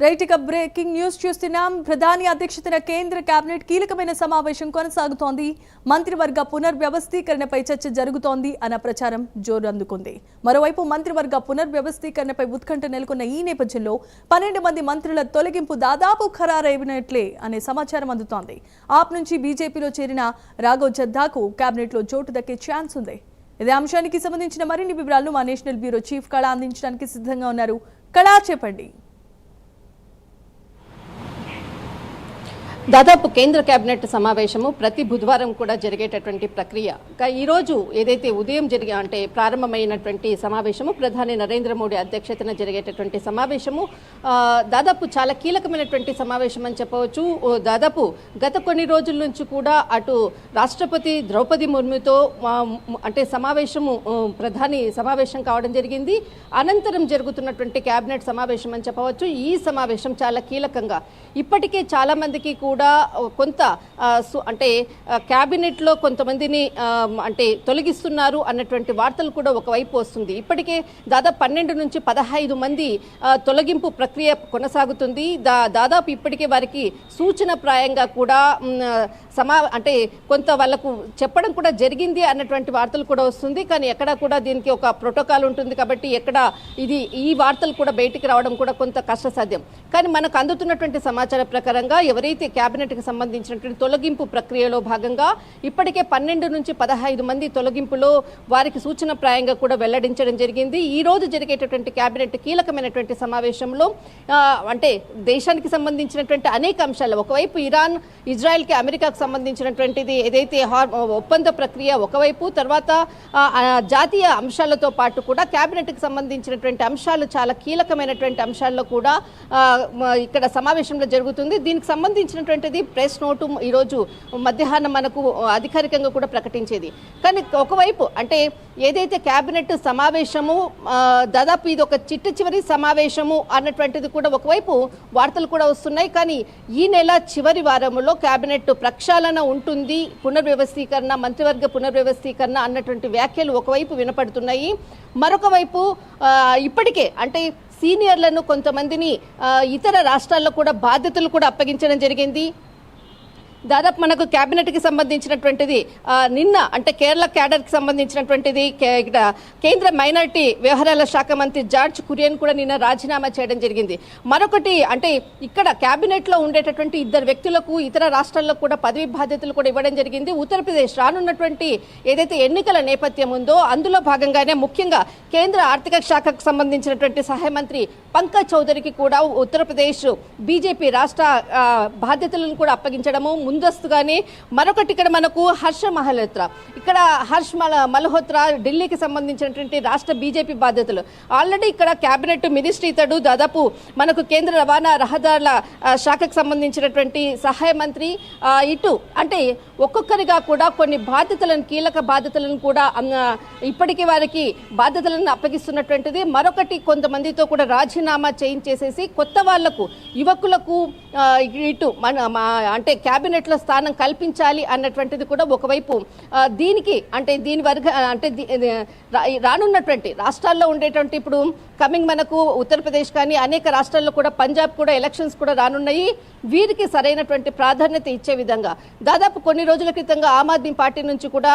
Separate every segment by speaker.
Speaker 1: Right ఇక breaking news చూస్తున్నాం. ప్రధాని అధ్యక్షతన కేంద్ర కేబినెట్ కీలకమైన సమావేశం కొనసాగుతోంది. మంత్రివర్గ పునర్వ్యవస్థీకరణపై చర్చ జరుగుతోంది అన్న ప్రచారం జోరందుకుంది. మరోవైపు మంత్రివర్గ పునర్వ్యవస్థీకరణపై ఉత్కంఠ నెలకొన్న ఈ నేపథ్యంలో 12 మంది మంత్రుల తొలగింపు దాదాపు ఖరారైనట్లే అనే సమాచారం అందుతోంది. ఆప్ నుంచి బీజేపీలో చేరిన రాఘవ్ చద్దాకు కేబినెట్లో చోటు దక్కే ఛాన్స్ ఉంది. ఇదే అంశానికి సంబంధించిన మరిన్ని వివరాలను మా నేషనల్ బ్యూరో చీఫ్ కళ అందించడానికి సిద్ధంగా ఉన్నారు. కళ, చెప్పండి.
Speaker 2: దాదాపు కేంద్ర కేబినెట్ సమావేశము ప్రతి బుధవారం కూడా జరిగేటటువంటి ప్రక్రియ. ఈరోజు ఏదైతే ఉదయం ప్రారంభమైనటువంటి సమావేశము ప్రధాని నరేంద్ర మోడీ అధ్యక్షతన జరిగేటటువంటి సమావేశము దాదాపు చాలా కీలకమైనటువంటి సమావేశం అని చెప్పవచ్చు. దాదాపు గత కొన్ని రోజుల నుంచి కూడా అటు రాష్ట్రపతి ద్రౌపది ముర్ముతో ప్రధాని సమావేశం కావడం జరిగింది. అనంతరం జరుగుతున్నటువంటి కేబినెట్ సమావేశం అని చెప్పవచ్చు. ఈ సమావేశం చాలా కీలకంగా ఇప్పటికే చాలా మందికి కూడా కొంత క్యాబినెట్లో కొంతమందిని తొలగిస్తున్నారు అన్నటువంటి వార్తలు కూడా ఒకవైపు వస్తుంది. ఇప్పటికే దాదాపు 12 నుంచి 15 మంది తొలగింపు ప్రక్రియ కొనసాగుతుంది. దాదాపు ఇప్పటికే వారికి సూచన ప్రాయంగా కూడా కొంత వాళ్ళకు చెప్పడం కూడా జరిగింది అన్నటువంటి వార్తలు కూడా వస్తుంది. కానీ ఎక్కడ కూడా దీనికి ఒక ప్రోటోకాల్ ఉంటుంది కాబట్టి ఈ వార్తలు కూడా బయటికి రావడం కూడా కొంత కష్టసాధ్యం. కానీ మనకు అందుతున్నటువంటి సమాచారం ప్రకారంగా ఎవరైతే కేబినెట్కి సంబంధించినటువంటి తొలగింపు ప్రక్రియలో భాగంగా ఇప్పటికే 12 నుంచి 15 మంది తొలగింపులో వారికి సూచన ప్రాయంగా కూడా వెల్లడించడం జరిగింది. ఈ రోజు జరిగేటటువంటి కేబినెట్ కీలకమైనటువంటి సమావేశంలో దేశానికి సంబంధించినటువంటి అనేక అంశాలు, ఒకవైపు ఇరాన్, ఇజ్రాయెల్కి, అమెరికాకు సంబంధించినటువంటిది ఏదైతే ఒప్పంద ప్రక్రియ ఒకవైపు, తర్వాత జాతీయ అంశాలతో పాటు కూడా కేబినెట్కి సంబంధించినటువంటి అంశాలు చాలా కీలకమైనటువంటి అంశాల్లో కూడా ఇక్కడ సమావేశంలో జరుగుతుంది. దీనికి సంబంధించినటువంటిది ప్రెస్ నోటు ఈరోజు మధ్యాహ్నం మనకు అధికారికంగా కూడా ప్రకటించేది. కానీ ఒకవైపు ఏదైతే కేబినెట్ సమావేశము దాదాపు ఇది ఒక చివరి సమావేశము అన్నటువంటిది కూడా ఒకవైపు వార్తలు కూడా వస్తున్నాయి. కానీ ఈ నెల చివరి వారంలో కేబినెట్ ప్రక్షాళన ఉంటుంది, పునర్వ్యవస్థీకరణ, మంత్రివర్గ పునర్వ్యవస్థీకరణ అన్నటువంటి వ్యాఖ్యలు ఒకవైపు వినపడుతున్నాయి. మరొక వైపు ఇప్పటికే సీనియర్లను కొంతమందిని ఇతర రాష్ట్రాల్లో కూడా బాధ్యతలు కూడా అప్పగించడం జరిగింది. దాదాపు మనకు కేబినెట్కి సంబంధించినటువంటిది నిన్న కేరళ క్యాడర్కి సంబంధించినటువంటిది కేంద్ర మైనారిటీ వ్యవహారాల శాఖ మంత్రి జార్జ్ కురియన్ కూడా నిన్న రాజీనామా చేయడం జరిగింది. మరొకటి ఇక్కడ కేబినెట్లో ఉండేటటువంటి 2 వ్యక్తులకు ఇతర రాష్ట్రాల్లో కూడా పదవి బాధ్యతలు కూడా ఇవ్వడం జరిగింది. ఉత్తరప్రదేశ్ రానున్నటువంటి ఏదైతే ఎన్నికల నేపథ్యం ఉందో అందులో భాగంగానే ముఖ్యంగా కేంద్ర ఆర్థిక శాఖకు సంబంధించినటువంటి సహాయ మంత్రి పంకజ్ చౌదరికి కూడా ఉత్తరప్రదేశ్ బీజేపీ రాష్ట్ర బాధ్యతలను కూడా అప్పగించడము ముందస్తుగానే. మరొకటి ఇక్కడ మనకు హర్ష మల్హోత్రా ఢిల్లీకి సంబంధించినటువంటి రాష్ట్ర బీజేపీ బాధ్యతలు. ఆల్రెడీ ఇక్కడ కేబినెట్ మినిస్ట్రీ ఇతడు దాదాపు మనకు కేంద్ర రవాణా రహదారుల శాఖకు సంబంధించినటువంటి సహాయ మంత్రి ఇటు ఒక్కొక్కరిగా కూడా కొన్ని బాధ్యతలను, కీలక బాధ్యతలను కూడా ఇప్పటికీ వారికి బాధ్యతలను అప్పగిస్తున్నటువంటిది. మరొకటి కొంతమందితో కూడా రాజీనామా చేయించేసేసి కొత్త వాళ్లకు, యువకులకు ఇటు కేబినెట్లో స్థానం కల్పించాలి అన్నటువంటిది కూడా ఒకవైపు. దీనికి దీని రానున్నటువంటి రాష్ట్రాల్లో ఉండేటువంటి ఇప్పుడు కమింగ్ మనకు ఉత్తరప్రదేశ్ కానీ అనేక రాష్ట్రాల్లో కూడా, పంజాబ్ కూడా ఎలక్షన్స్ కూడా రానున్నాయి. వీరికి సరైనటువంటి ప్రాధాన్యత ఇచ్చే విధంగా దాదాపు కొన్ని రోజుల క్రితంగా ఆమ్ ఆద్మీ పార్టీ నుంచి కూడా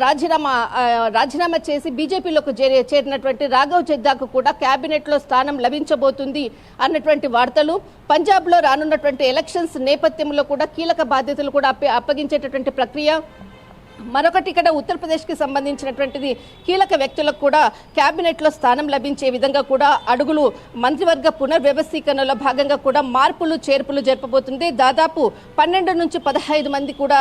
Speaker 2: రాజీనామా చేసి బీజేపీలోకి చేరినటువంటి రాఘవ్ చద్దాకు కూడా కేబినెట్లో స్థానం లభించబోతుంది అన్నటువంటి వార్తలు. పంజాబ్లో రానున్నటువంటి ఎలక్షన్స్ నేపథ్యంలో కూడా కీలక బాధ్యతలు కూడా అప్పగించేటటువంటి ప్రక్రియ. మరొకటి ఇక్కడ ఉత్తరప్రదేశ్కి సంబంధించినటువంటిది కీలక వ్యక్తులకు కూడా కేబినెట్లో స్థానం లభించే విధంగా కూడా అడుగులు మంత్రివర్గ పునర్వ్యవస్థీకరణలో భాగంగా కూడా మార్పులు చేర్పులు జరపబోతుంది. దాదాపు 12 నుంచి 15 మంది కూడా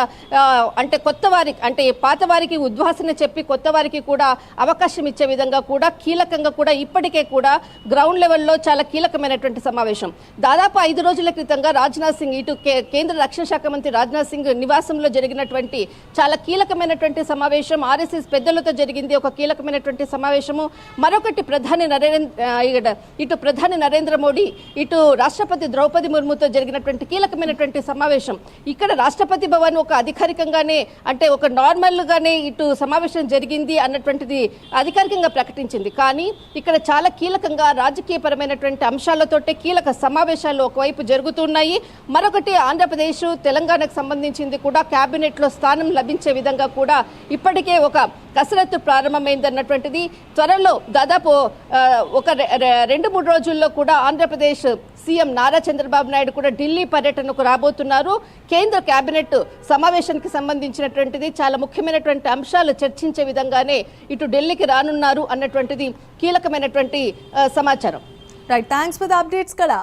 Speaker 2: కొత్త వారికి పాత వారికి ఉద్వాసన చెప్పి కొత్త వారికి కూడా అవకాశం ఇచ్చే విధంగా కూడా కీలకంగా కూడా ఇప్పటికే కూడా గ్రౌండ్ లెవెల్లో చాలా కీలకమైనటువంటి సమావేశం. దాదాపు 5 రోజుల క్రితంగా రాజ్నాథ్ సింగ్ ఇటు కేంద్ర రక్షణ శాఖ మంత్రి రాజ్నాథ్ సింగ్ నివాసంలో జరిగినటువంటి చాలా కీలక కీలకమైనటువంటి సమావేశం ఆర్ఎస్ఎస్ పెద్దలతో జరిగింది, ఒక కీలకమైనటువంటి సమావేశము. మరొకటి ఇటు ప్రధాని నరేంద్ర మోడీ, ఇటు రాష్ట్రపతి ద్రౌపది ముర్ముతో జరిగినటువంటి కీలకమైనటువంటి సమావేశం. ఇక్కడ రాష్ట్రపతి భవన్ ఒక అధికారికంగానే, అంటే ఒక నార్మల్ గానే ఇటు సమావేశం జరిగింది అన్నటువంటిది అధికారికంగా ప్రకటించింది. కానీ ఇక్కడ చాలా కీలకంగా రాజకీయపరమైనటువంటి అంశాలతోటే కీలక సమావేశాలు ఒకవైపు జరుగుతున్నాయి. మరొకటి ఆంధ్రప్రదేశ్ తెలంగాణకు సంబంధించింది కూడా కేబినెట్ లో స్థానం లభించే విధంగా కూడా ఇప్పటికే ఒక కసరత్తు ప్రారంభమైంది అన్నటువంటిది. త్వరలో దాదాపు ఒక 2-3 రోజుల్లో కూడా ఆంధ్రప్రదేశ్ సీఎం నారా చంద్రబాబు నాయుడు కూడా ఢిల్లీ పర్యటనకు రాబోతున్నారు. కేంద్ర కేబినెట్ సమావేశానికి సంబంధించినటువంటిది చాలా ముఖ్యమైనటువంటి అంశాలు చర్చించే విధంగానే ఇటు ఢిల్లీకి రానున్నారు అన్నటువంటిది కీలకమైనటువంటి సమాచారం.
Speaker 1: Right, thanks for the updates కళ.